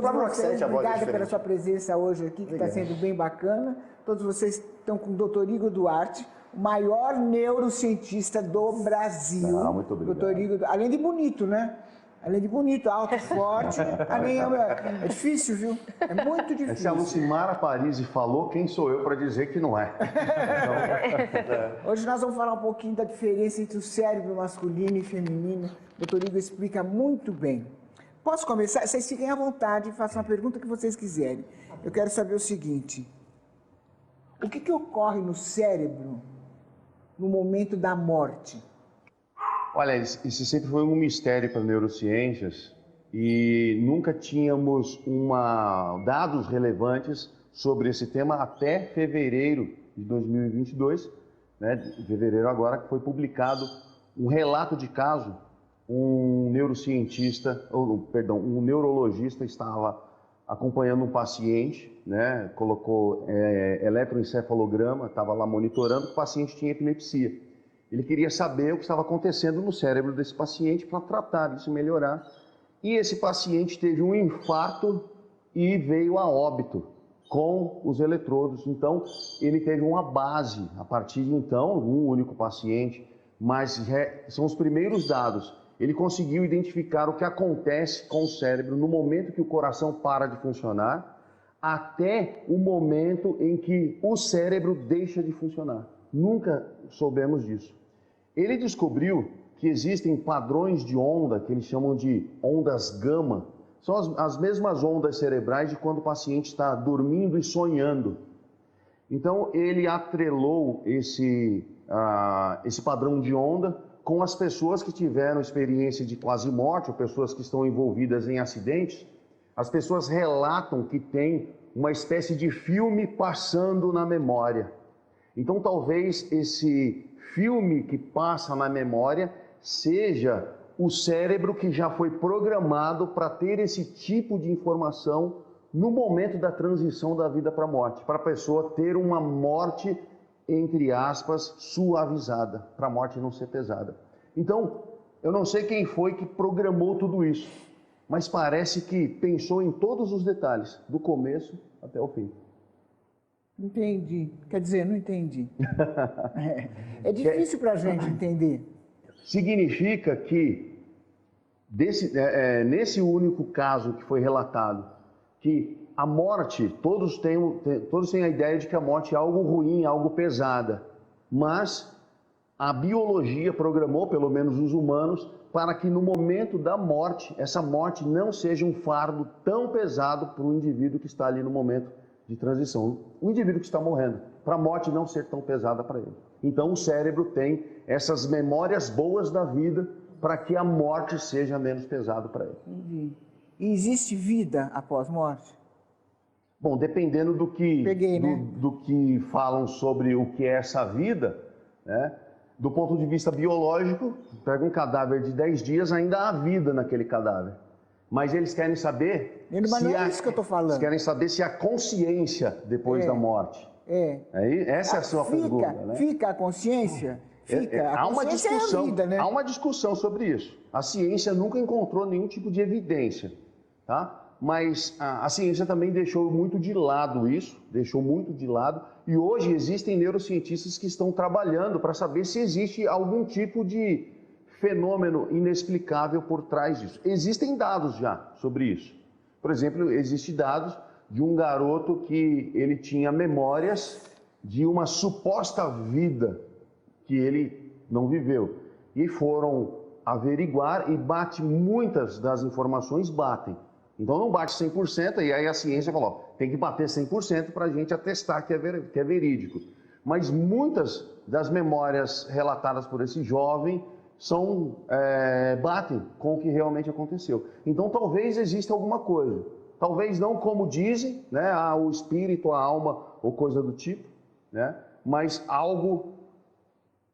todos vocês, obrigada pela diferente. sua presença hoje aqui, que está sendo bem bacana. Todos vocês estão com o Dr. Igor Duarte, o maior neurocientista do Brasil. Ah, muito obrigado. Dr. Igor, além de bonito, né? Além de bonito, alto, forte, é difícil, viu? É muito difícil. Se a Lucimara Parisi falou, quem sou eu para dizer que não é? Hoje nós vamos falar um pouquinho da diferença entre o cérebro masculino e feminino. O Dr. Igor explica muito bem. Posso começar? Vocês fiquem à vontade e façam a pergunta que vocês quiserem. Eu quero saber o seguinte. O que ocorre no cérebro no momento da morte? Olha, isso sempre foi um mistério para neurociências e nunca tínhamos dados relevantes sobre esse tema até fevereiro de 2022, né? Em fevereiro agora, que foi publicado um relato de caso. Um neurologista estava acompanhando um paciente, né? Colocou eletroencefalograma, estava lá monitorando que o paciente tinha epilepsia. Ele queria saber o que estava acontecendo no cérebro desse paciente para tratar isso, melhorar. E esse paciente teve um infarto e veio a óbito com os eletrodos. Então, ele teve uma base, a partir de então, um único paciente, mas são os primeiros dados. Ele conseguiu identificar o que acontece com o cérebro no momento que o coração para de funcionar, até o momento em que o cérebro deixa de funcionar. Nunca soubemos disso. Ele descobriu que existem padrões de onda, que eles chamam de ondas gama. São as mesmas ondas cerebrais de quando o paciente está dormindo e sonhando. Então, ele atrelou esse padrão de onda com as pessoas que tiveram experiência de quase morte, ou pessoas que estão envolvidas em acidentes. As pessoas relatam que tem uma espécie de filme passando na memória. Então, talvez esse filme que passa na memória seja o cérebro que já foi programado para ter esse tipo de informação no momento da transição da vida para a morte, para a pessoa ter uma morte, entre aspas, suavizada, para a morte não ser pesada. Então, eu não sei quem foi que programou tudo isso, mas parece que pensou em todos os detalhes, do começo até o fim. Entendi. Quer dizer, não entendi. É difícil para a gente entender. Significa que, nesse único caso que foi relatado, que a morte, todos têm a ideia de que a morte é algo ruim, algo pesada, mas a biologia programou, pelo menos os humanos, para que no momento da morte, essa morte não seja um fardo tão pesado para o indivíduo que está ali no momento de transição. O indivíduo que está morrendo, para a morte não ser tão pesada para ele. Então o cérebro tem essas memórias boas da vida para que a morte seja menos pesada para ele. Entendi. E existe vida após morte? Bom, dependendo do que falam sobre o que é essa vida, né? Do ponto de vista biológico, pega um cadáver de 10 dias, ainda há vida naquele cadáver. Mas eles querem saber... Mas não é isso que eu estou falando. Eles querem saber se há consciência depois da morte. Essa é a sua pergunta, né? Fica a consciência? Há uma discussão, é a vida, né? Há uma discussão sobre isso. A ciência nunca encontrou nenhum tipo de evidência, tá? Mas a ciência também deixou muito de lado isso, e hoje existem neurocientistas que estão trabalhando para saber se existe algum tipo de fenômeno inexplicável por trás disso. Existem dados já sobre isso. Por exemplo, existem dados de um garoto que ele tinha memórias de uma suposta vida que ele não viveu. E foram averiguar e muitas das informações batem. Então não bate 100%, e aí a ciência falou, tem que bater 100% para a gente atestar que é verídico. Mas muitas das memórias relatadas por esse jovem batem com o que realmente aconteceu. Então talvez exista alguma coisa. Talvez não como dizem, né, o espírito, a alma ou coisa do tipo, né, mas algo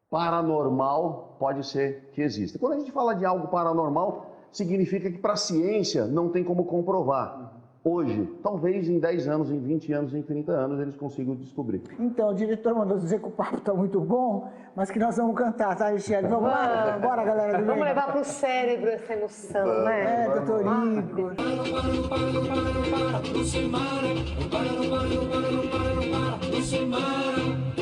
paranormal pode ser que exista. Quando a gente fala de algo paranormal, significa que para a ciência não tem como comprovar. Hoje, talvez em 10 anos, em 20 anos, em 30 anos, eles consigam descobrir. Então, o diretor mandou dizer que o papo está muito bom, mas que nós vamos cantar, tá, Michele? Vamos lá? Bora, galera do Vamos levar para o cérebro essa emoção, né? Doutor Igor.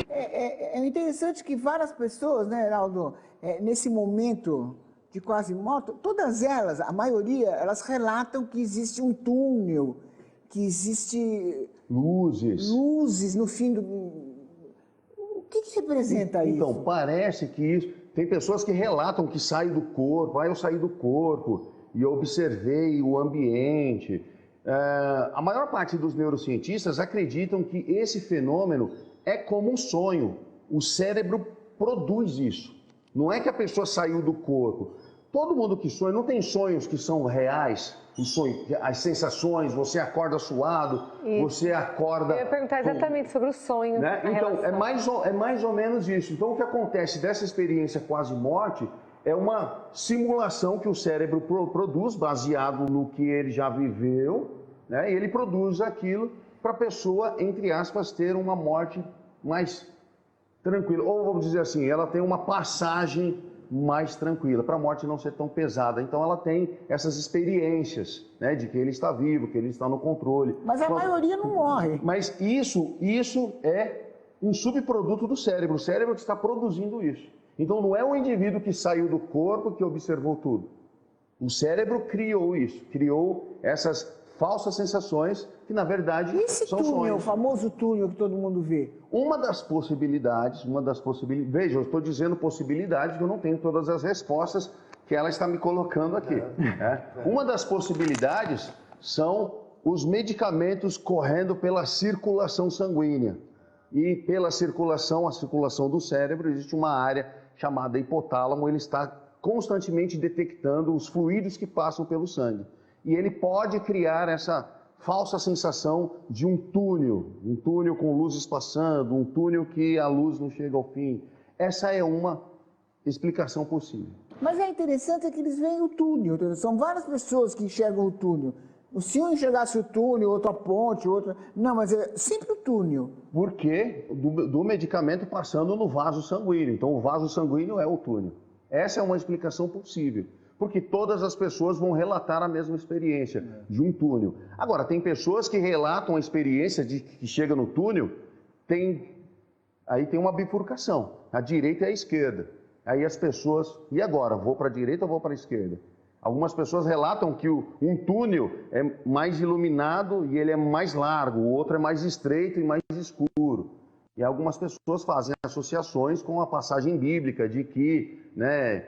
É interessante que várias pessoas, né, Heraldo, nesse momento de quase morte, todas elas, a maioria, elas relatam que existe um túnel, que existe luzes no fim do... O que representa isso? Então, parece que isso... Tem pessoas que relatam que saem do corpo, eu saí do corpo e observei o ambiente. A maior parte dos neurocientistas acreditam que esse fenômeno é como um sonho. O cérebro produz isso. Não é que a pessoa saiu do corpo. Todo mundo que sonha, não tem sonhos que são reais, as sensações, você acorda suado, você acorda... Eu ia perguntar exatamente sobre o sonho. Né? Então, é mais ou menos isso. Então, o que acontece dessa experiência quase morte é uma simulação que o cérebro produz, baseado no que ele já viveu, né? E ele produz aquilo para a pessoa, entre aspas, ter uma morte mais tranquila. Ou, vamos dizer assim, ela tem uma passagem mais tranquila, para a morte não ser tão pesada. Então ela tem essas experiências, né, de que ele está vivo, que ele está no controle. Mas a maioria não morre. Mas isso é um subproduto do cérebro, o cérebro que está produzindo isso. Então não é o indivíduo que saiu do corpo que observou tudo. O cérebro criou isso, criou essas falsas sensações que na verdade são túnel, sonhos. o famoso túnel que todo mundo vê? Uma das possibilidades, veja, eu estou dizendo possibilidades, que eu não tenho todas as respostas que ela está me colocando aqui. Né? Uma das possibilidades são os medicamentos correndo pela circulação sanguínea. E pela circulação, a circulação do cérebro, existe uma área chamada hipotálamo, ele está constantemente detectando os fluidos que passam pelo sangue. E ele pode criar essa falsa sensação de um túnel com luzes passando, um túnel que a luz não chega ao fim. Essa é uma explicação possível. Mas é interessante que eles veem o túnel, são várias pessoas que enxergam o túnel. Se um enxergasse o túnel, outro a ponte, outro... Não, mas é sempre o túnel. Por quê? Do medicamento passando no vaso sanguíneo. Então o vaso sanguíneo é o túnel. Essa é uma explicação possível. Porque todas as pessoas vão relatar a mesma experiência de um túnel. Agora, tem pessoas que relatam a experiência de que chega no túnel, aí tem uma bifurcação, a direita e a esquerda. Aí as pessoas, e agora? Vou para a direita ou vou para a esquerda? Algumas pessoas relatam que um túnel é mais iluminado e ele é mais largo, o outro é mais estreito e mais escuro. E algumas pessoas fazem associações com a passagem bíblica de que, né,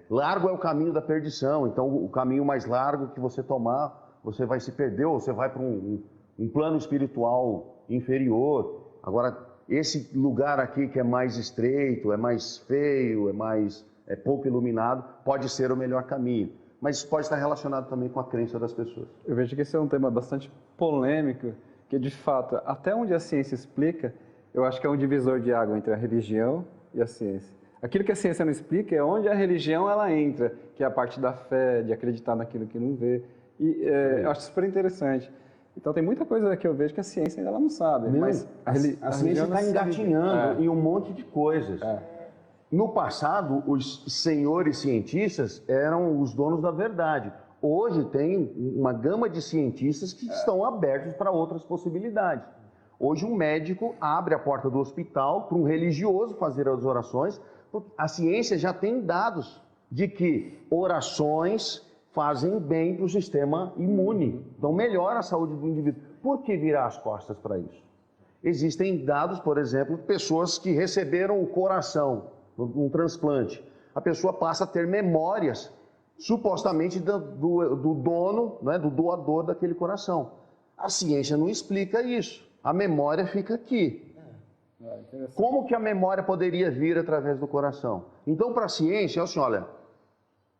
largo é o caminho da perdição, então o caminho mais largo que você tomar, você vai se perder ou você vai para um plano espiritual inferior. Agora, esse lugar aqui que é mais estreito, é mais feio, é pouco iluminado, pode ser o melhor caminho. Mas isso pode estar relacionado também com a crença das pessoas. Eu vejo que esse é um tema bastante polêmico, que de fato, até onde a ciência explica, eu acho que é um divisor de água entre a religião e a ciência. Aquilo que a ciência não explica é onde a religião ela entra, que é a parte da fé, de acreditar naquilo que não vê. E eu acho super interessante. Então tem muita coisa que eu vejo que a ciência ainda não sabe. Mas a ciência está engatinhando em um monte de coisas. No passado, os senhores cientistas eram os donos da verdade. Hoje tem uma gama de cientistas que estão abertos para outras possibilidades. Hoje um médico abre a porta do hospital para um religioso fazer as orações. A ciência já tem dados de que orações fazem bem para o sistema imune. Então melhora a saúde do indivíduo. Por que virar as costas para isso? Existem dados, por exemplo, de pessoas que receberam o coração, um transplante. A pessoa passa a ter memórias supostamente do dono, né, do doador daquele coração. A ciência não explica isso. A memória fica aqui. Como que a memória poderia vir através do coração? Então, para a ciência, é assim, olha,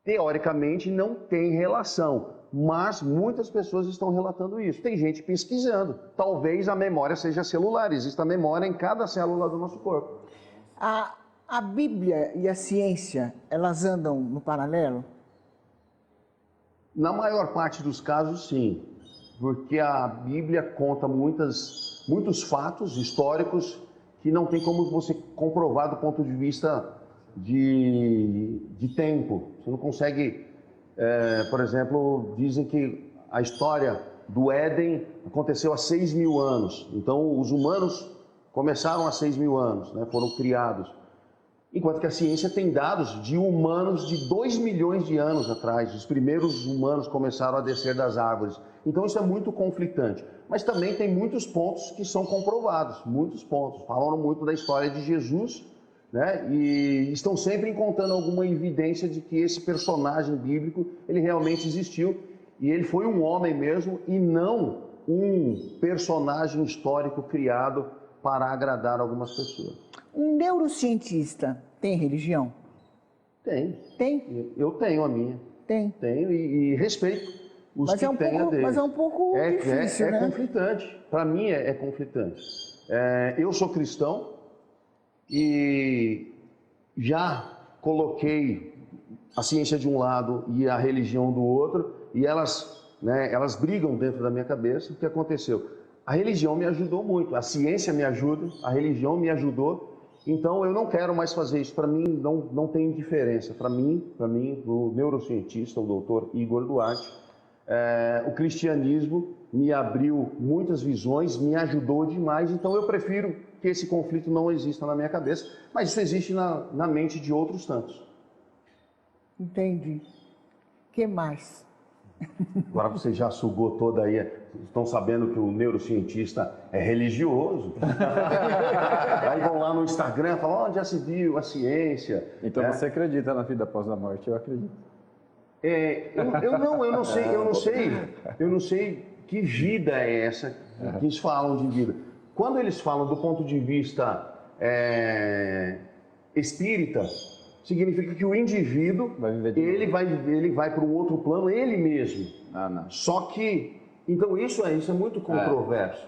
teoricamente não tem relação, mas muitas pessoas estão relatando isso. Tem gente pesquisando. Talvez a memória seja celular, existe a memória em cada célula do nosso corpo. A Bíblia e a ciência, elas andam no paralelo? Na maior parte dos casos, sim, porque a Bíblia conta muitos fatos históricos que não tem como você comprovar do ponto de vista de tempo. Você não consegue, por exemplo, dizem que a história do Éden aconteceu há 6.000 anos. Então, os humanos começaram há 6.000 anos, né? Foram criados. Enquanto que a ciência tem dados de humanos de 2 milhões de anos atrás. Os primeiros humanos começaram a descer das árvores. Então, isso é muito conflitante. Mas também tem muitos pontos que são comprovados, muitos pontos. Falaram muito da história de Jesus, né? E estão sempre encontrando alguma evidência de que esse personagem bíblico, ele realmente existiu. E ele foi um homem mesmo e não um personagem histórico criado para agradar algumas pessoas. Um neurocientista tem religião? Tem. Tem? Eu tenho a minha. Tem. Tenho e respeito os Mas que têm a deles. Mas é um pouco difícil, né? É conflitante. Para mim é conflitante. Eu sou cristão e já coloquei a ciência de um lado e a religião do outro, e elas brigam dentro da minha cabeça. O que aconteceu? A religião me ajudou muito, a ciência me ajuda, a religião me ajudou, então eu não quero mais fazer isso. Para mim não tem diferença. Para mim, o neurocientista, o doutor Igor Duarte, o cristianismo me abriu muitas visões, me ajudou demais, então eu prefiro que esse conflito não exista na minha cabeça, mas isso existe na mente de outros tantos. Entendi. O que mais? Agora você já sugou toda aí, estão sabendo que o neurocientista é religioso. Aí vão lá no Instagram e falam, onde já se viu a ciência. Então você acredita na vida após a morte? Eu acredito. Eu não sei que vida é essa que eles falam de vida. Quando eles falam do ponto de vista espírita, significa que o indivíduo, ele vai para um outro plano, ele mesmo. Não. Só que, então isso é muito controverso.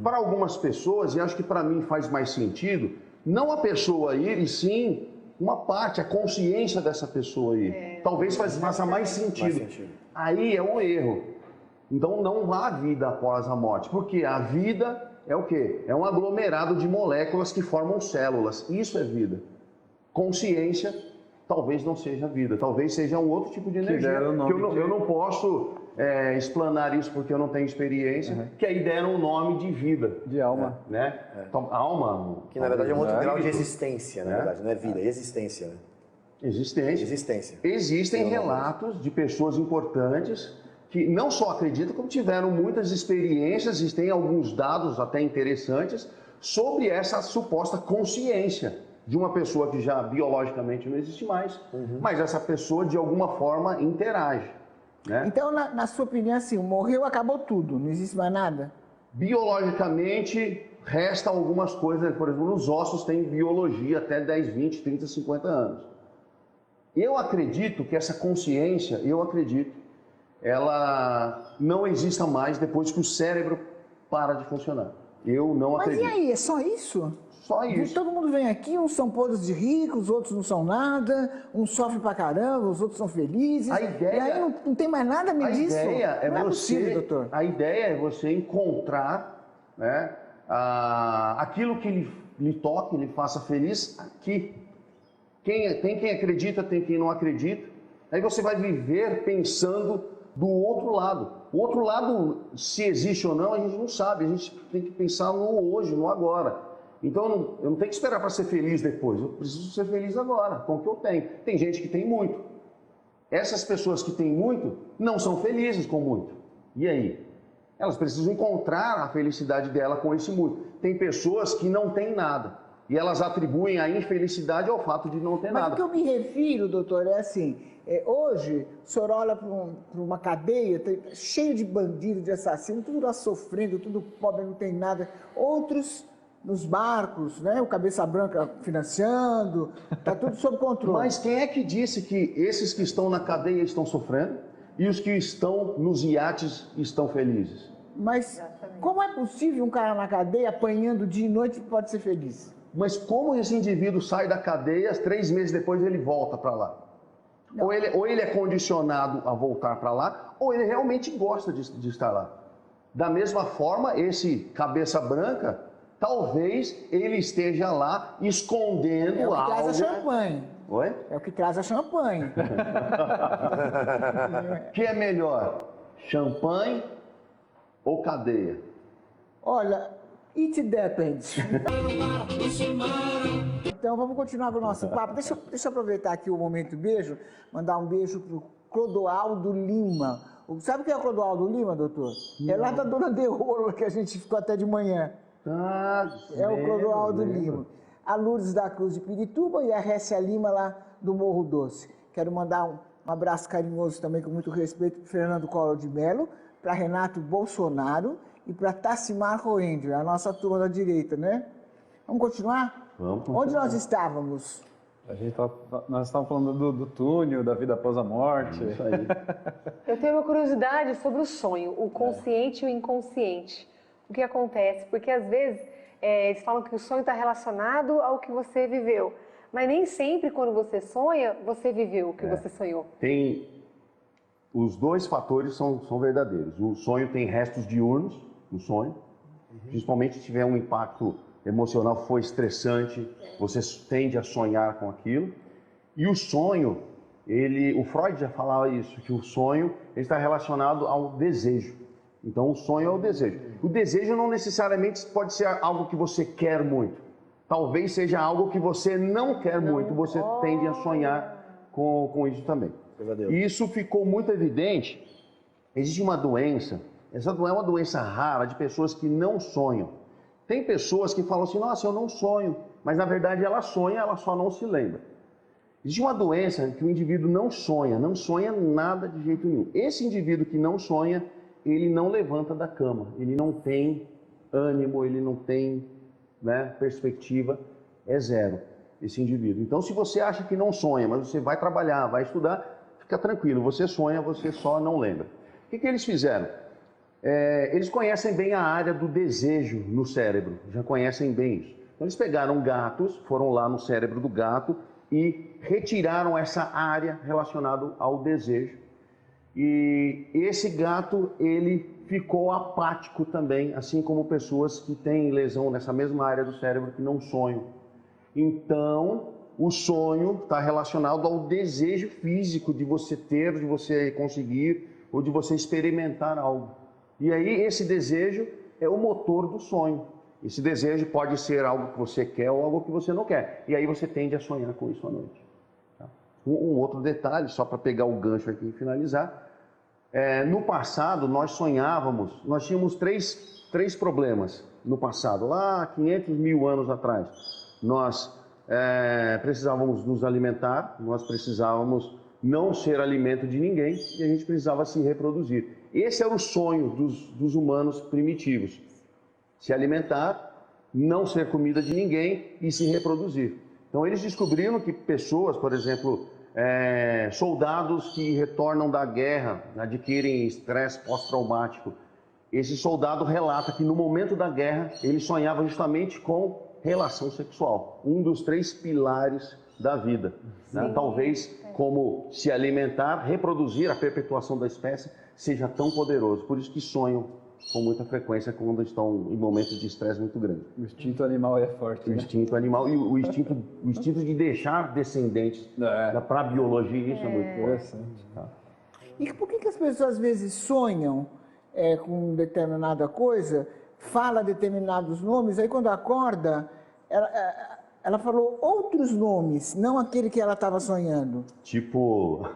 Para algumas pessoas, e acho que para mim faz mais sentido, não a pessoa ir, e sim uma parte, a consciência dessa pessoa ir. Talvez faça mais sentido. Aí é um erro. Então não há vida após a morte, porque a vida é o quê? É um aglomerado de moléculas que formam células. Isso é vida. Consciência talvez não seja vida, talvez seja um outro tipo de energia. Eu não posso explanar isso porque eu não tenho experiência, que aí deram o nome de vida. De alma. Né? Então, alma... Que na verdade é um outro grau de existência, na verdade, não é vida, é existência. Né? Existência. Existem relatos de pessoas importantes que não só acreditam, como tiveram muitas experiências e têm alguns dados até interessantes sobre essa suposta consciência de uma pessoa que já biologicamente não existe mais, mas essa pessoa de alguma forma interage. Né? Então, na sua opinião, assim, morreu, acabou tudo, não existe mais nada? Biologicamente, resta algumas coisas, por exemplo, nos ossos tem biologia até 10, 20, 30, 50 anos. Eu acredito que essa consciência, ela não exista mais depois que o cérebro para de funcionar. Eu não acredito. Mas e aí, é só isso? Só isso. Todo mundo vem aqui, uns são podres de ricos, outros não são nada, uns sofrem pra caramba, os outros são felizes. A ideia, e aí não tem mais nada além disso. A ideia é você encontrar, né, aquilo que lhe toque, lhe faça feliz aqui. Tem quem acredita, tem quem não acredita. Aí você vai viver pensando do outro lado. O outro lado, se existe ou não, a gente não sabe. A gente tem que pensar no hoje, no agora. Então, eu não tenho que esperar para ser feliz depois. Eu preciso ser feliz agora, com o que eu tenho. Tem gente que tem muito. Essas pessoas que têm muito, não são felizes com muito. E aí? Elas precisam encontrar a felicidade dela com esse muito. Tem pessoas que não têm nada. E elas atribuem a infelicidade ao fato de não ter nada. Mas o que eu me refiro, doutor, é assim, hoje o senhor olha para uma cadeia cheio de bandidos, de assassinos, tudo lá sofrendo, tudo pobre, não tem nada. Outros nos barcos, né? O Cabeça Branca financiando, está tudo sob controle. Mas quem é que disse que esses que estão na cadeia estão sofrendo e os que estão nos iates estão felizes? Mas como é possível um cara na cadeia apanhando dia e noite pode ser feliz? Mas como esse indivíduo sai da cadeia, 3 meses depois ele volta para lá? Ou ele é condicionado a voltar para lá, ou ele realmente gosta de estar lá. Da mesma forma, esse Cabeça Branca, talvez ele esteja lá escondendo algo. É o que traz a champanhe. Oi? É o que traz a champanhe. Que é melhor? Champanhe ou cadeia? Olha, it depends. Então vamos continuar com o nosso papo. Deixa eu aproveitar aqui o momento beijo, mandar um beijo pro Clodoaldo Lima. Sabe quem é o Clodoaldo Lima, doutor? É lá da Dona de Ouro, que a gente ficou até de manhã. É o Clodoaldo Lima. A Lourdes da Cruz de Pirituba e a Récia Lima lá do Morro Doce. Quero mandar um abraço carinhoso também, com muito respeito, para Fernando Collor de Mello, para Renato Bolsonaro e para Tassimar Roendio, a nossa turma da direita, né? Vamos continuar? Vamos continuar. Onde nós estávamos? Nós estávamos falando do túnel, da vida após a morte. Isso aí. Eu tenho uma curiosidade sobre o sonho, o consciente e o inconsciente. O que acontece? Porque às vezes eles falam que o sonho está relacionado ao que você viveu. Mas nem sempre quando você sonha, você viveu o que você sonhou. Os dois fatores são verdadeiros. O sonho tem restos diurnos no sonho, principalmente se tiver um impacto emocional, foi estressante, você tende a sonhar com aquilo. E o sonho, o Freud já falava isso, que o sonho está relacionado ao desejo. Então o sonho é o desejo. O desejo não necessariamente pode ser algo que você quer muito. Talvez seja algo que você não quer muito, você tende a sonhar com isso também. E isso ficou muito evidente. Existe uma doença, essa é uma doença rara de pessoas que não sonham. Tem pessoas que falam assim, nossa, eu não sonho, mas na verdade ela sonha, ela só não se lembra. Existe uma doença que o indivíduo não sonha nada de jeito nenhum. Esse indivíduo que não sonha, ele não levanta da cama, ele não tem ânimo, ele não tem perspectiva, é zero esse indivíduo. Então, se você acha que não sonha, mas você vai trabalhar, vai estudar, fica tranquilo, você sonha, você só não lembra. O que eles fizeram? Eles conhecem bem a área do desejo no cérebro, já conhecem bem isso. Então, eles pegaram gatos, foram lá no cérebro do gato e retiraram essa área relacionada ao desejo. E esse gato, ele ficou apático também, assim como pessoas que têm lesão nessa mesma área do cérebro que não sonham. Então, o sonho está relacionado ao desejo físico de você ter, de você conseguir ou de você experimentar algo. E aí esse desejo é o motor do sonho. Esse desejo pode ser algo que você quer ou algo que você não quer. E aí você tende a sonhar com isso à noite. Tá? Um outro detalhe, só para pegar o gancho aqui e finalizar. No passado, nós sonhávamos, nós tínhamos três problemas no passado, lá 500 mil anos atrás. Nós precisávamos nos alimentar, nós precisávamos não ser alimento de ninguém e a gente precisava se reproduzir. Esse era o sonho dos humanos primitivos, se alimentar, não ser comida de ninguém e se reproduzir. Então eles descobriram que pessoas, por exemplo, soldados que retornam da guerra, adquirem estresse pós-traumático. Esse soldado relata que no momento da guerra ele sonhava justamente com relação sexual, um dos 3 pilares da vida. Né? Talvez como se alimentar, reproduzir, a perpetuação da espécie seja tão poderoso. Por isso que sonham com muita frequência quando estão em momentos de estresse muito grande. O instinto animal é forte. O instinto animal e o instinto de deixar descendentes para a biologia, isso é muito interessante. Tá? E por que as pessoas às vezes sonham com determinada coisa, fala determinados nomes, aí quando acorda, ela falou outros nomes, não aquele que ela estava sonhando? Tipo,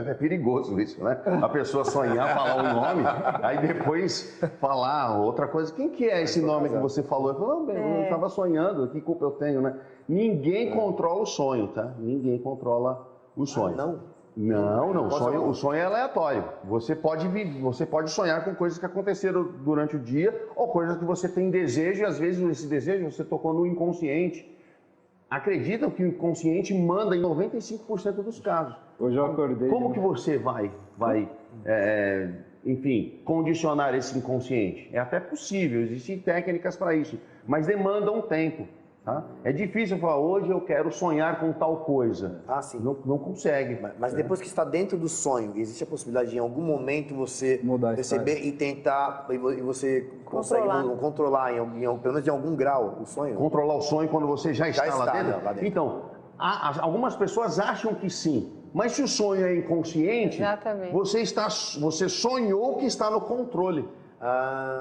é perigoso isso, né? A pessoa sonhar, falar um nome, aí depois falar outra coisa. Quem que é esse nome que você falou? Eu falei, eu estava sonhando, que culpa eu tenho, né? Ninguém controla o sonho, tá? Ninguém controla o sonho. Não. O sonho é aleatório. Você pode sonhar com coisas que aconteceram durante o dia ou coisas que você tem desejo e às vezes esse desejo você tocou no inconsciente. Acreditam que o inconsciente manda em 95% dos casos. Hoje eu acordei. Como que você vai condicionar esse inconsciente? É até possível, existem técnicas para isso, mas demanda um tempo. Tá? É difícil falar, hoje eu quero sonhar com tal coisa. Ah, sim. Não consegue. Mas depois que está dentro do sonho, existe a possibilidade de em algum momento você mudar perceber e tentar, e você consegue controlar, pelo menos em algum grau, o sonho? Controlar o sonho quando você já está lá dentro? Lá dentro. Então, algumas pessoas acham que sim, mas se o sonho é inconsciente, Exatamente. você sonhou que está no controle.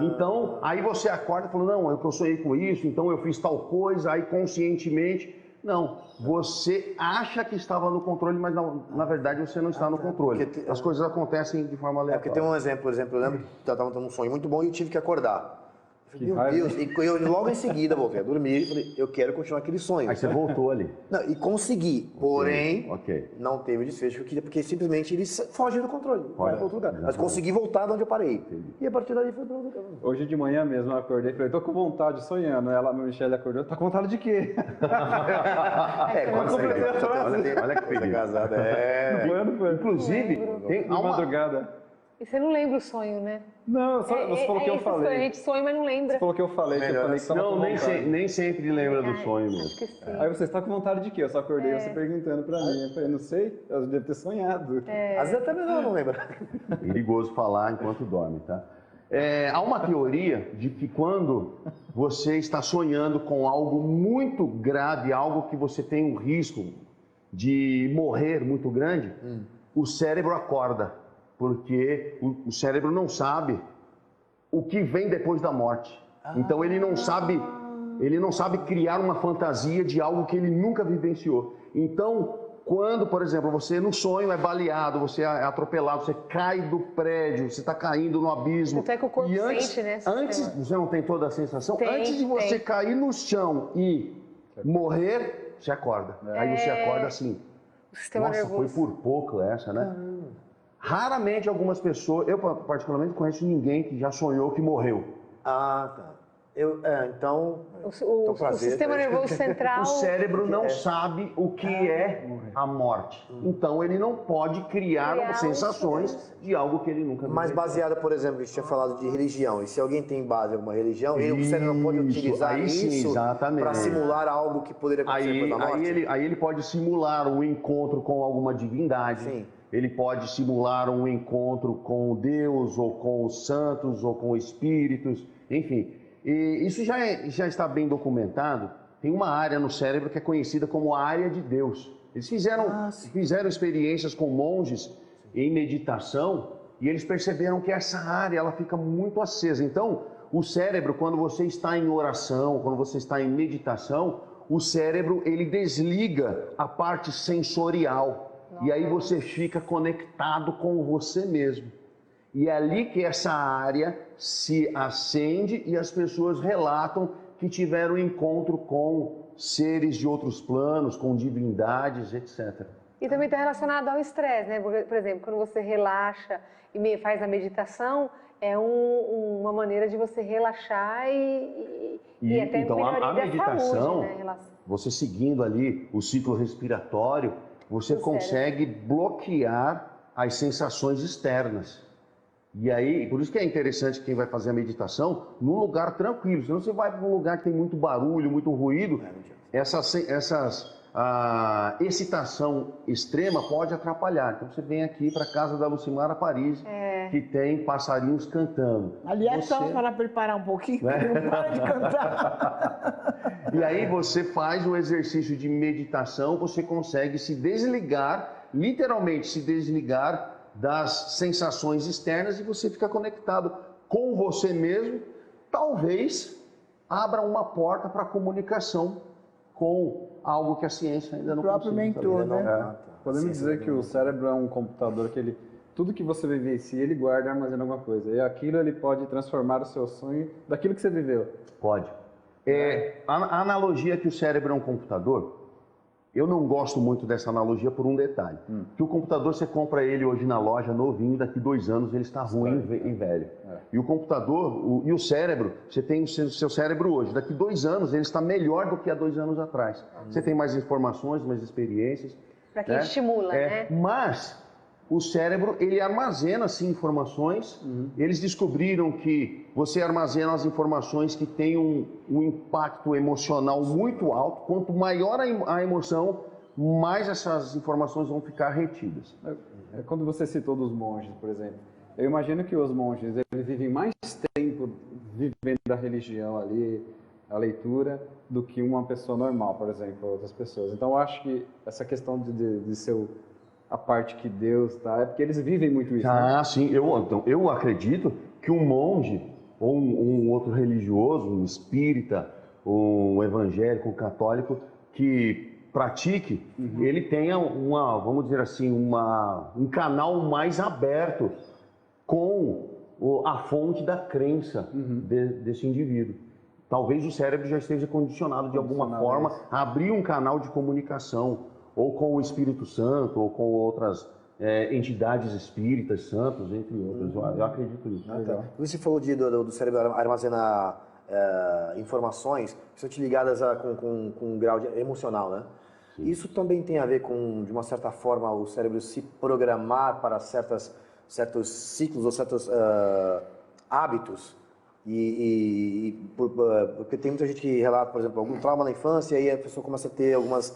Então, aí você acorda e fala, não, eu sonhei com isso, então eu fiz tal coisa, aí conscientemente... Não, você acha que estava no controle, mas não, na verdade você não está no controle. As coisas acontecem de forma aleatória. Porque tem um exemplo, por exemplo, eu lembro que eu estava tendo um sonho muito bom e eu tive que acordar. Eu falei, meu Deus, e eu logo em seguida voltei a dormir e falei, eu quero continuar aquele sonho. Aí você voltou ali. Não, e consegui, porém, Ok. não teve o desfecho que eu queria, porque simplesmente ele foge do controle, vai para outro lugar. Mas exatamente. consegui voltar de onde eu parei. E a partir daí foi para outro lugar. Hoje de manhã mesmo eu acordei e falei, tô com vontade, sonhando. Ela, a Michelle acordou, tá com vontade de quê? Quando Olha que perigo. casada, Não foi. Inclusive, tem De madrugada. E você não lembra o sonho, né? Não, você falou que eu essas coisas, falei. a gente sonha, mas não lembra. Você falou que eu falei, que eu falei que tava Não, com nem, vontade. nem sempre lembra do sonho Acho mesmo. que sim. Aí você está com vontade de quê? Eu só acordei você perguntando pra mim. Eu falei, não sei, eu devo ter sonhado. Às vezes até melhor não lembra. Perigoso falar enquanto dorme, tá? Há uma teoria de que quando você está sonhando com algo muito grave, algo que você tem um risco de morrer muito grande, o cérebro acorda, porque o cérebro não sabe o que vem depois da morte. Então ele não sabe criar uma fantasia de algo que ele nunca vivenciou. Então, quando, por exemplo, você no sonho é baleado, você é atropelado, você cai do prédio, você está caindo no abismo. Até que o corpo e antes, sente, né? Antes, você não tem toda a sensação? Tem, Antes de você tem. cair no chão e morrer, você acorda. Aí você acorda assim. O sistema Nossa, nervoso. foi por pouco essa, né? Raramente algumas pessoas, eu particularmente conheço ninguém que já sonhou que morreu. Ah, tá. Então, O prazer, sistema né? nervoso central. O cérebro não sabe o que é a morte. Então ele não pode criar Criar sensações de algo que ele nunca viveu. mas baseada, por exemplo, a gente tinha falado de religião, e se alguém tem base em alguma religião, o cérebro não pode Isso, utilizar aí sim, isso exatamente. para simular algo que poderia acontecer depois da morte? Aí ele pode simular um encontro com alguma divindade. Sim. Ele pode simular um encontro com Deus, ou com os santos, ou com espíritos, enfim. E isso já está bem documentado. Tem uma área no cérebro que é conhecida como a área de Deus. Eles fizeram experiências com monges em meditação e eles perceberam que essa área ela fica muito acesa. Então, o cérebro, quando você está em oração, quando você está em meditação, o cérebro ele desliga a parte sensorial. E aí você fica conectado com você mesmo. E é ali que essa área se acende e as pessoas relatam que tiveram encontro com seres de outros planos, com divindades, etc. E também está relacionado ao estresse, né? Por exemplo, quando você relaxa e faz a meditação, é uma maneira de você relaxar e até então, melhoria a da meditação, saúde, né? você seguindo ali o ciclo respiratório, você consegue bloquear as sensações externas. E aí, por isso que é interessante quem vai fazer a meditação num lugar tranquilo. Senão você vai para um lugar que tem muito barulho, muito ruído, excitação extrema pode atrapalhar. Então você vem aqui para a casa da Lucimara Paris, que tem passarinhos cantando. Aliás, só para preparar um pouquinho, porque não para de cantar. E aí você faz um exercício de meditação, você consegue se desligar, literalmente se desligar das sensações externas e você fica conectado com você mesmo. Talvez abra uma porta para comunicação com algo que a ciência ainda não próprio conseguiu mentor, fazer. né? Podemos dizer que o cérebro é um computador que tudo que você vivencia, ele guarda e armazena alguma coisa. E aquilo ele pode transformar o seu sonho daquilo que você viveu. Pode. A analogia que o cérebro é um computador, eu não gosto muito dessa analogia por um detalhe. Que o computador, você compra ele hoje na loja novinho, daqui 2 anos ele está ruim e velho. E o computador, e o cérebro, você tem o seu cérebro hoje, daqui 2 anos ele está melhor do que há 2 anos atrás. Você tem mais informações, mais experiências. Para quem estimula, né? Mas o cérebro, ele armazena sim informações. Eles descobriram que você armazena as informações que têm um impacto emocional muito alto. Quanto maior a emoção, mais essas informações vão ficar retidas. Quando você citou dos monges, por exemplo, eu imagino que os monges eles vivem mais tempo vivendo da religião ali, a leitura, do que uma pessoa normal, por exemplo, outras pessoas. Então eu acho que essa questão de ser a parte que Deus tá, é porque eles vivem muito isso. Ah, sim. Eu acredito que um monge ou um outro religioso, um espírita, um evangélico, um católico, que pratique, ele tenha vamos dizer assim, um canal mais aberto com a fonte da crença desse indivíduo. Talvez o cérebro já esteja condicionado de alguma forma a abrir um canal de comunicação, ou com o Espírito Santo, ou com outras entidades espíritas, santos, entre outras. Eu acredito nisso. Tá. Você falou do cérebro armazenar informações, principalmente ligadas com um grau emocional, né? Sim. Isso também tem a ver com, de uma certa forma, o cérebro se programar para certos ciclos ou certos hábitos? Porque tem muita gente que relata, por exemplo, algum trauma na infância e aí a pessoa começa a ter algumas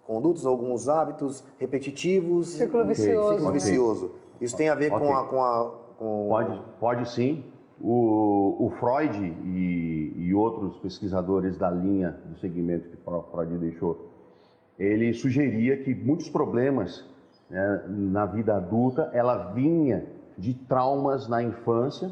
condutas, alguns hábitos repetitivos. Círculo vicioso. Círculo vicioso. Isso tem a ver com... Pode sim. O Freud e outros pesquisadores da linha do segmento que o Freud deixou, ele sugeria que muitos problemas, né, na vida adulta, ela vinha de traumas na infância,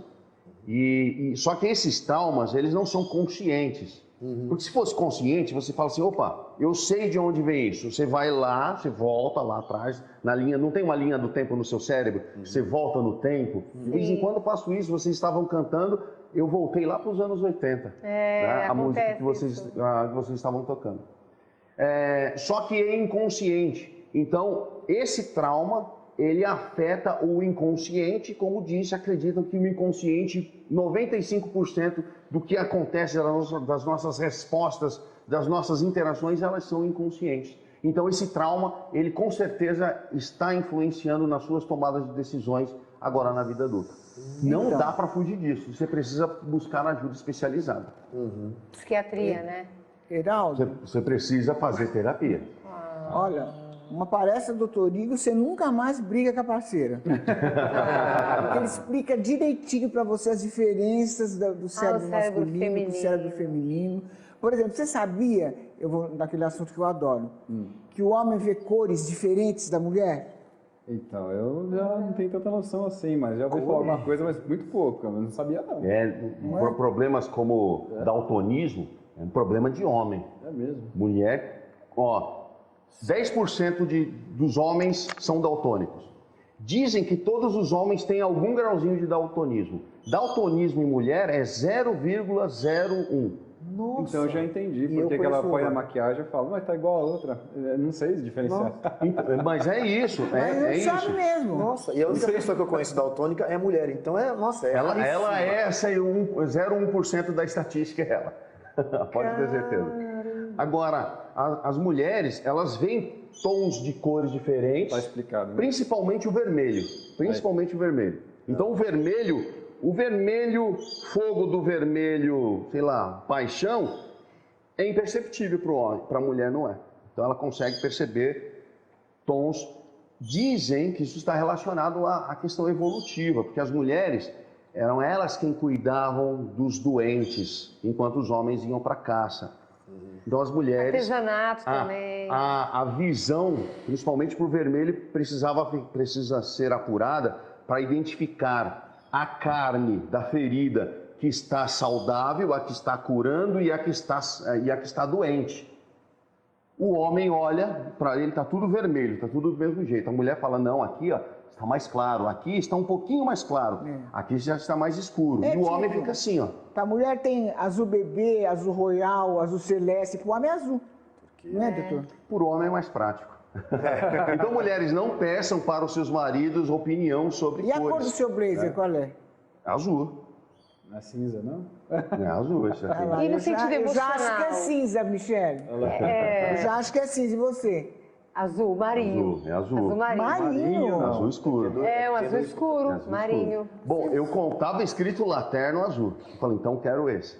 só que esses traumas, eles não são conscientes. Porque se fosse consciente, você fala assim, opa, eu sei de onde vem isso. Você vai lá, você volta lá atrás, na linha, não tem uma linha do tempo no seu cérebro? Você volta no tempo. De vez em quando eu faço isso, vocês estavam cantando, eu voltei lá para os anos 80. Né, a música que vocês estavam tocando. Só que é inconsciente. Então, esse trauma, ele afeta o inconsciente, como disse, acreditam que o inconsciente, 95% do que acontece das nossas respostas, das nossas interações, elas são inconscientes. Então esse trauma, ele com certeza está influenciando nas suas tomadas de decisões agora na vida adulta. Não dá para fugir disso, você precisa buscar ajuda especializada. Psiquiatria, né? Heraldo, Você precisa fazer terapia. olha, uma palestra do Dr. Igor, você nunca mais briga com a parceira. Porque ele explica direitinho para você as diferenças do cérebro masculino, do cérebro feminino. Por exemplo, você sabia, eu vou naquele assunto que eu adoro, que o homem vê cores diferentes da mulher? Então, eu já não tenho tanta noção assim, mas já ouvi falar alguma coisa, mas muito pouco, eu não sabia não. Problemas como daltonismo é um problema de homem. É mesmo? Mulher, 10% dos homens são daltônicos. Dizem que todos os homens têm algum grauzinho de daltonismo. Daltonismo em mulher é 0,01. Nossa. Então eu já entendi porque que ela põe a maquiagem e fala, mas tá igual a outra. Eu não sei diferenciar. Mas é isso, Mas isso. sabe mesmo. Nossa, e a única pessoa que eu conheço daltônica é mulher, então ela é 0,1% da estatística, ela. Pode ter certeza. Agora, as mulheres, elas veem tons de cores diferentes. Tá explicado, né? Principalmente o vermelho. Principalmente o vermelho. Então o vermelho fogo do vermelho, sei lá, paixão, é imperceptível para o homem, para a mulher não é. Então ela consegue perceber tons. Dizem que isso está relacionado à questão evolutiva, porque as mulheres eram elas quem cuidavam dos doentes, enquanto os homens iam para a caça. Então as mulheres... Artesanato também. A visão, principalmente para o vermelho, precisa ser apurada para identificar a carne da ferida que está saudável, a que está curando e a que está doente. O homem olha, para ele está tudo vermelho, está tudo do mesmo jeito. A mulher fala, não, aqui está mais claro, aqui está um pouquinho mais claro, aqui já está mais escuro. E o homem fica assim, Para a mulher tem azul bebê, azul royal, azul celeste, para o homem é azul. Não é, doutor? Por homem é mais prático. Então, mulheres, não peçam para os seus maridos opinião sobre cores. E a cor do seu blazer, qual é? Azul. Não é cinza, não? É azul esse aqui. E no sentido Eu já acho que é emocional? cinza, Michele. Eu já acho que é cinza. E você? Azul, marinho. É azul. Azul marinho. Marinho. Azul escuro. É, um azul escuro, marinho. Bom, eu contava escrito lá, terno azul. Eu falei, então quero esse.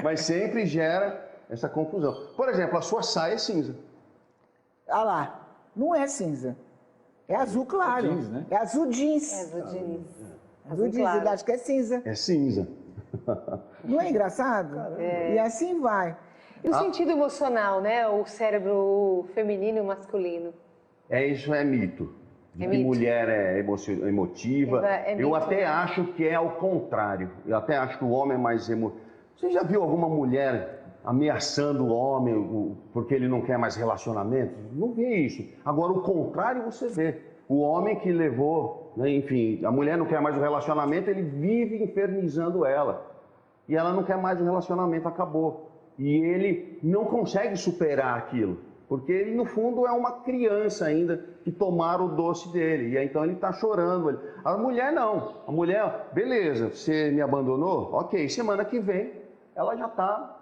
Mas sempre gera essa confusão. Por exemplo, a sua saia é cinza. Olha lá, não é cinza. É azul claro. É jeans, né? É azul jeans. É azul jeans. Azul jeans, claro. ele acha que é cinza. É cinza. Não é engraçado? E assim vai. E o sentido emocional, né? O cérebro feminino e o masculino. Isso é mito. de É que mito. mulher é emotiva. É Eu mito, até né? acho que é ao contrário. Eu até acho que o homem é mais emotivo. Você já viu alguma mulher ameaçando o homem porque ele não quer mais relacionamento? Não vê isso. Agora, o contrário você vê. O homem que levou, né, enfim, a mulher não quer mais o relacionamento, ele vive infernizando ela. E ela não quer mais o relacionamento, acabou. E ele não consegue superar aquilo. Porque ele, no fundo, é uma criança ainda que tomaram o doce dele. E aí, então ele está chorando. A mulher não. A mulher, beleza, você me abandonou? Ok, semana que vem ela já está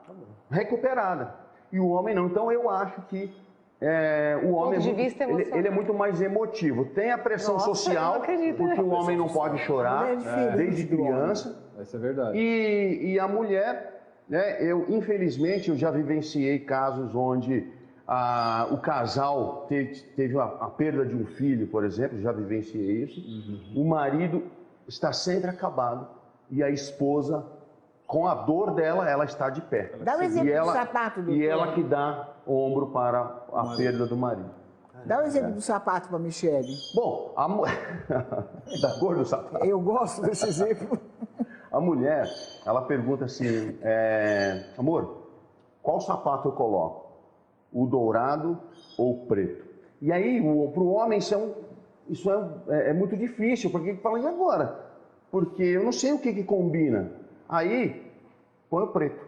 recuperada. E o homem não. Então eu acho que o homem Ponto de vista emocional. ele é muito mais emotivo. Tem a pressão Nossa, eu social, não acredito, porque né? o homem não pode chorar A mulher é diferente desde do homem. criança. Isso é verdade. E a mulher, né, infelizmente, eu já vivenciei casos onde o casal teve a perda de um filho, por exemplo, já vivenciei isso. O marido está sempre acabado e a esposa, com a dor dela, ela está de pé. Dá um exemplo E do ela, sapato, doutor. e ela que dá ombro para a perda do marido. Dá um exemplo do sapato para Michele. Bom, da cor do sapato. Eu gosto desse exemplo. A mulher, ela pergunta assim, amor, qual sapato eu coloco? O dourado ou o preto? E aí, para o homem, isso é muito difícil, porque ele fala, e agora? Porque eu não sei o que combina. Aí, põe o preto.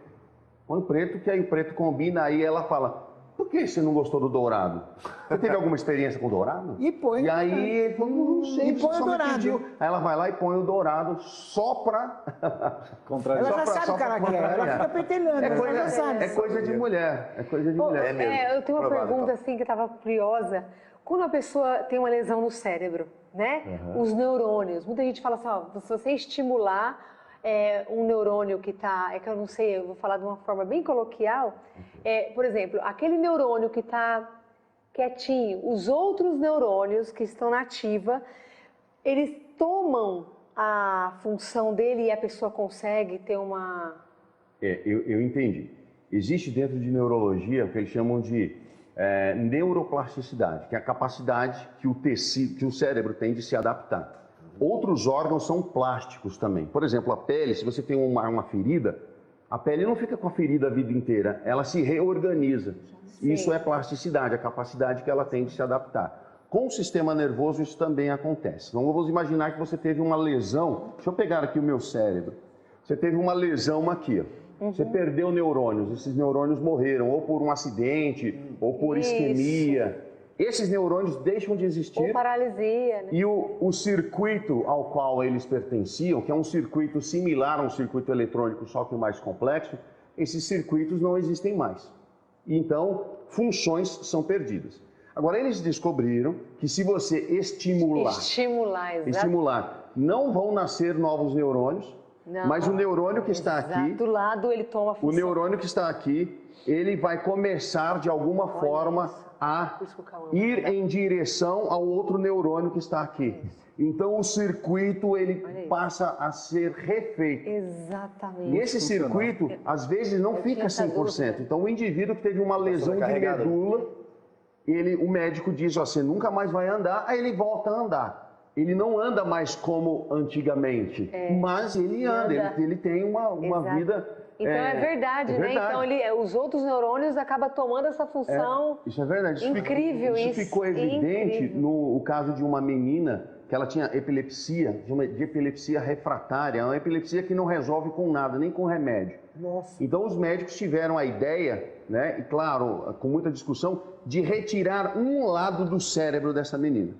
Põe o preto, que aí o preto combina, aí ela fala, por que você não gostou do dourado? Você teve alguma experiência com dourado? E põe. E aí ele falou, não sei, E põe você o só me dourado. pediu. Aí ela vai lá e põe o dourado só para... Ela já sabe o que ela quer, ela fica petelhando, ela já sabe. É coisa de mulher, é coisa de mulher. Eu tenho uma Provável, pergunta então. assim que eu estava curiosa. Quando a pessoa tem uma lesão no cérebro, né? Os neurônios. Muita gente fala assim, ó, se você estimular um neurônio que está, que eu não sei, eu vou falar de uma forma bem coloquial. Por exemplo, aquele neurônio que está quietinho, os outros neurônios que estão na ativa, eles tomam a função dele e a pessoa consegue ter uma... Eu entendi. Existe dentro de neurologia o que eles chamam de neuroplasticidade, que é a capacidade que o tecido, que o cérebro tem de se adaptar. Outros órgãos são plásticos também. Por exemplo, a pele, se você tem uma ferida, a pele não fica com a ferida a vida inteira, ela se reorganiza. Sim. Isso é plasticidade, a capacidade que ela tem de se adaptar. Com o sistema nervoso isso também acontece. Então vamos imaginar que você teve uma lesão, deixa eu pegar aqui o meu cérebro. Você teve uma lesão aqui, ó. Você perdeu neurônios, esses neurônios morreram, ou por um acidente, ou por isquemia. Esses neurônios deixam de existir. Ou paralisia, né? E o circuito ao qual eles pertenciam, que é um circuito similar a um circuito eletrônico, só que mais complexo, esses circuitos não existem mais. Então, funções são perdidas. Agora, eles descobriram que se você estimular, não vão nascer novos neurônios, Não. mas o neurônio que está aqui, Do lado ele toma a o função. neurônio que está aqui, ele vai começar de alguma forma a Por isso que o Cauã ir vai dar. em direção ao outro neurônio que está aqui. Então o circuito ele Olha isso. passa a ser refeito. Exatamente. E esse circuito às vezes não fica tinha essa 100%. dúvida. Então o indivíduo que teve uma lesão de sobrecarregado. medula, o médico diz, ó, você nunca mais vai andar, aí ele volta a andar. Ele não anda mais como antigamente, mas ele anda, ele tem uma Exato. vida... Então é verdade, né? Então os outros neurônios acabam tomando essa função. Isso é verdade. Incrível isso. isso. Ficou evidente Incrível. no caso de uma menina que ela tinha epilepsia, de epilepsia refratária, uma epilepsia que não resolve com nada, nem com remédio. Nossa. Então os médicos tiveram a ideia, né, e claro, com muita discussão, de retirar um lado do cérebro dessa menina.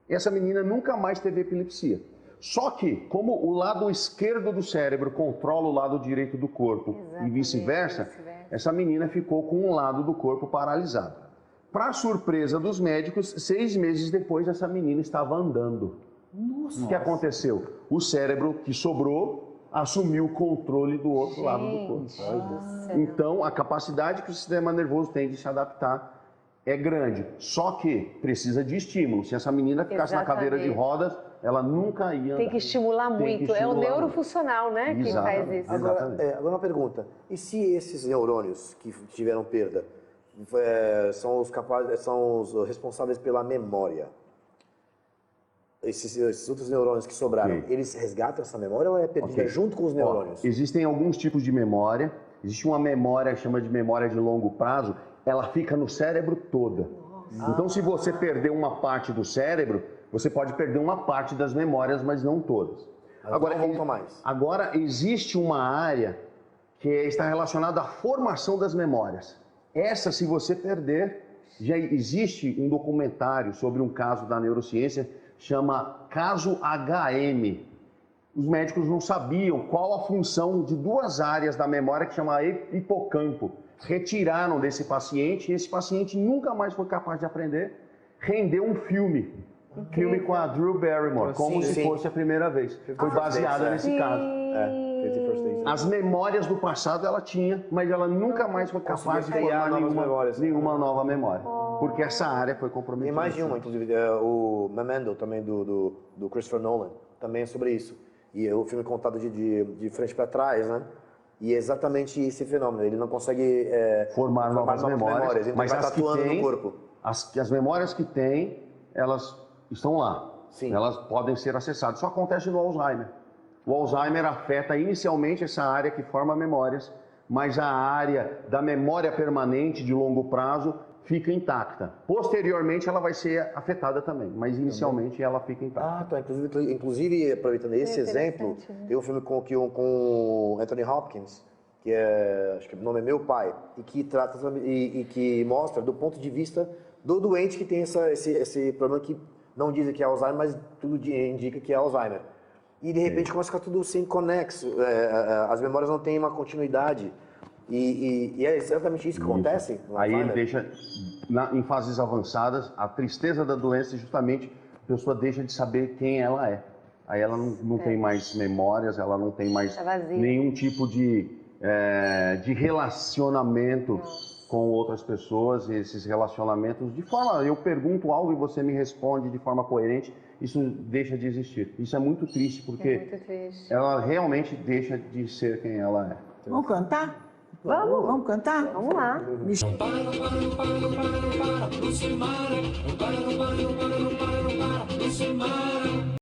Essa menina nunca mais teve epilepsia. Só que, como o lado esquerdo do cérebro controla o lado direito do corpo e Exatamente, vice-versa, vice-versa. essa menina ficou com um lado do corpo paralisado. Para surpresa dos médicos, 6 meses depois, essa menina estava andando. Nossa. O que aconteceu? O cérebro que sobrou assumiu o controle do outro lado do corpo. Então, a capacidade que o sistema nervoso tem de se adaptar é grande. Só que precisa de estímulo. Se essa menina ficasse na cadeira de Exatamente. rodas, ela nunca ia andar. Tem que estimular Tem que muito. É o estimular muito. neurofuncional, né? Que faz Exatamente. isso. Exatamente. Agora uma pergunta. E se esses neurônios que tiveram perda são os responsáveis pela memória? esses outros neurônios que sobraram, Sim. eles resgatam essa memória ou ela é perdida junto com os neurônios? Ó, existem alguns tipos de memória. Existe uma memória que chama de memória de longo prazo, ela fica no cérebro toda. Então, se você perder uma parte do cérebro, você pode perder uma parte das memórias, mas não todas. Agora não voltam mais. Agora, existe uma área que está relacionada à formação das memórias. Essa, se você perder, já existe um documentário sobre um caso da neurociência, chama Caso HM. Os médicos não sabiam qual a função de duas áreas da memória que chama hipocampo. Retiraram desse paciente e esse paciente nunca mais foi capaz de aprender. Rendeu um filme. Filme com a Drew Barrymore, como se fosse a primeira vez. Foi baseada nesse caso. As memórias do passado ela tinha, mas ela nunca mais foi capaz de criar nenhuma nova memória. Porque essa área foi comprometida. Tem mais de uma, inclusive, o Memento, também do Christopher Nolan, também é sobre isso. E é o filme contado de frente para trás, né? E é exatamente esse fenômeno, ele não consegue formar novas memórias, então mas vai as que tatuando tem, no corpo. as memórias que tem, elas estão lá. Sim. Elas podem ser acessadas. Isso acontece no Alzheimer. O Alzheimer afeta inicialmente essa área que forma memórias, mas a área da memória permanente de longo prazo fica intacta. Posteriormente ela vai ser afetada também, mas inicialmente ela fica intacta. Ah, tá. Inclusive aproveitando esse exemplo, tem um filme com Anthony Hopkins, que acho que o nome é Meu Pai, e que trata e que mostra do ponto de vista do doente que tem esse problema que não dizem que é Alzheimer, mas tudo indica que é Alzheimer. E de repente começa a ficar tudo sem conexo, as memórias não têm uma continuidade. E é exatamente isso que acontece? Aí ele deixa, em fases avançadas, a tristeza da doença é justamente a pessoa deixa de saber quem ela é. Aí ela não tem mais memórias, ela não tem mais nenhum tipo de relacionamento com outras pessoas, e esses relacionamentos, de forma, eu pergunto algo e você me responde de forma coerente, isso deixa de existir. Isso é muito triste, porque ela realmente deixa de ser quem ela é. Vamos cantar? Vamos. Vamos cantar? Vamos lá. Me...